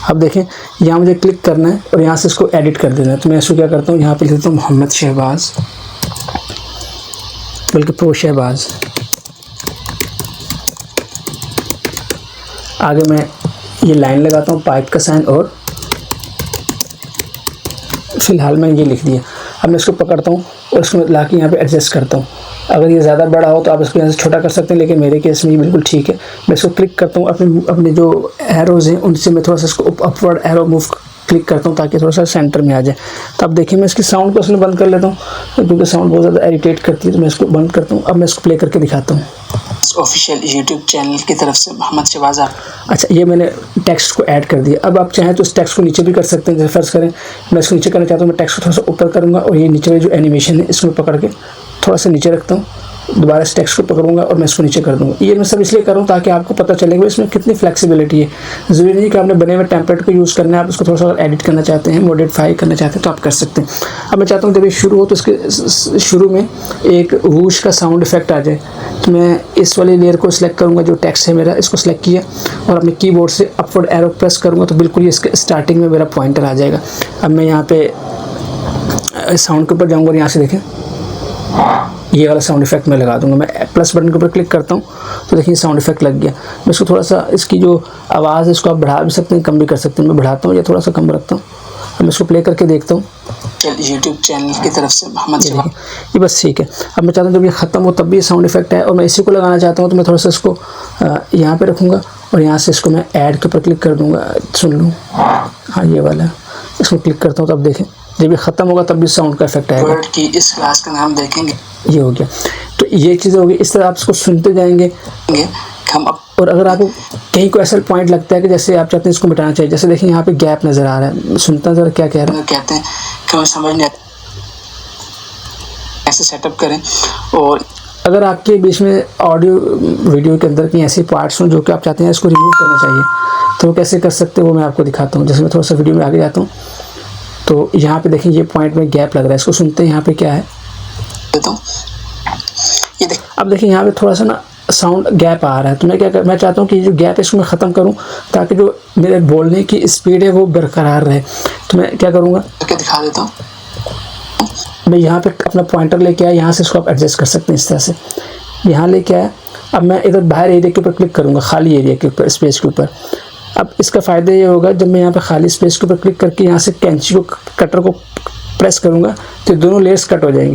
अब देखें यहाँ मुझे क्लिक करना है और यहाँ से इसको एडिट कर देना है। तो मैं इसको क्या करता हूँ, यहाँ पे लिख देता हूँ मोहम्मद शहबाज, बल्कि प्रो शहबाज। आगे मैं ये लाइन लगाता हूँ, पाइप का साइन, और फ़िलहाल मैंने ये लिख दिया। अब मैं इसको पकड़ता हूँ और इसको ला के यहाँ पे एडजस्ट करता हूँ। अगर ये ज़्यादा बड़ा हो तो आप इसको यहाँ से छोटा कर सकते हैं, लेकिन मेरे केस में ये बिल्कुल ठीक है। मैं इसको क्लिक करता हूँ, अपने जो एरोज़ हैं उनसे मैं थोड़ा सा इसको अपवर्ड एरो मूव क्लिक करता हूँ ताकि थोड़ा सा सेंटर में आ जाए। तो अब देखिए मैं इसकी साउंड को उसमें बंद कर लेता हूँ, क्योंकि साउंड बहुत ज़्यादा इरिटेट करती है, तो मैं इसको बंद करता हूँ। अब मैं इसको प्ले करके दिखाता हूँ। ऑफिशियल यूट्यूब चैनल की तरफ से मोहम्मद शहबाज। अच्छा, ये मैंने टेक्स्ट को ऐड कर दिया। अब आप चाहें तो इस टेक्स्ट को नीचे भी कर सकते हैं। जैसे फर्ज करें मैं इसको नीचे करना चाहता हूँ, मैं टेक्स्ट को थोड़ा सा ऊपर करूँगा और ये नीचे वाली जो एनिमेशन है इसमें पकड़ के थोड़ा सा नीचे रखता हूँ, दोबारा इस टेक्स्ट को पकड़ूंगा और मैं इसको नीचे कर दूँगा। ये मैं सब इसलिए करूँ ताकि आपको पता चले कि इसमें कितनी फ्लेक्सिबिलिटी है। ज़रूरी नहीं कि आपने बने हुए टेम्पलेट को यूज़ करना है, आप इसको थोड़ा सा एडिट करना चाहते हैं, मॉडिफाई करना चाहते हैं तो आप कर सकते हैं। अब मैं चाहता हूँ जब ये शुरू हो तो इसके शुरू में एक वूश का साउंड इफेक्ट आ जाए। तो मैं इस वाली लेयर को सिलेक्ट करूँगा, जो टेक्स्ट है मेरा, इसको सिलेक्ट किया और अपने कीबोर्ड से अपवर्ड एरो प्रेस करूँगा तो बिल्कुल ये इसके स्टार्टिंग में मेरा पॉइंटर आ जाएगा। अब मैं यहाँ पे साउंड के ऊपर जाऊँगा और यहाँ से देखें ये वाला साउंड इफेक्ट मैं लगा दूंगा। मैं प्लस बटन के ऊपर क्लिक करता हूँ तो देखिए साउंड इफेक्ट लग गया। मैं इसको थोड़ा सा, इसकी जो आवाज़ है इसको आप बढ़ा भी सकते हैं, कम भी कर सकते हैं। मैं बढ़ाता हूँ या थोड़ा सा कम रखता हूँ। अब मैं इसको प्ले करके देखता हूँ। यूट्यूब चैनल की तरफ से मोहम्मद शहबाज, ये बस ठीक है। अब मैं चाहता हूँ जब ये ख़त्म हो तब भी साउंड इफेक्ट है और मैं इसी को लगाना चाहता हूँ, तो मैं थोड़ा सा इसको यहाँ पर रखूँगा और यहाँ से इसको मैं ऐड के ऊपर क्लिक कर दूँगा। सुन लूँ, हाँ ये वाला, इसको क्लिक करता हूँ तब देखें जब ये ख़त्म होगा तब भी साउंड का इफेक्ट आएगा। वर्ड की इस क्लास का नाम देखेंगे, ये हो गया। तो ये चीज़ होगी, इस तरह आप इसको सुनते जाएंगे हम। और अगर आपको कहीं को ऐसा पॉइंट लगता है कि जैसे आप चाहते हैं इसको मिटाना चाहिए, जैसे देखिए यहाँ पे गैप नज़र आ रहा है, सुनता ज़रा क्या कह रहा है। कहते हैं कि हमें समझ नहीं ऐसे सेटअप करें। और अगर आपके बीच में ऑडियो वीडियो के अंदर कहीं ऐसे पार्ट्स हों जो कि आप चाहते हैं इसको रिमूव करना चाहिए, तो वो कैसे कर सकते हैं वो मैं आपको दिखाता हूँ। जैसे मैं थोड़ा सा वीडियो में आगे जाता हूँ तो यहाँ पे देखिए ये पॉइंट में गैप लग रहा है, इसको सुनते हैं यहाँ पे क्या है। अब देखिए यहाँ पे थोड़ा सा ना साउंड गैप आ रहा है, तो मैं चाहता हूँ कि जो गैप है इसको मैं ख़त्म करूँ ताकि जो मेरे बोलने की स्पीड है वो बरकरार रहे। तो मैं क्या करूँगा, क्या दिखा देता हूँ। मैं यहाँ पे अपना पॉइंटर लेके आया, यहाँ से इसको आप एडजस्ट कर सकते हैं इस तरह से, यहाँ लेके आया। अब मैं इधर बाहर एरिया के ऊपर क्लिक करूँगा, खाली एरिया के ऊपर, स्पेस के ऊपर। अब इसका फ़ायदा ये होगा जब मैं यहाँ पे खाली स्पेस के ऊपर क्लिक करके यहाँ से कैंची को, कटर को प्रेस करूँगा तो दोनों लेयर्स कट हो जाएंगी।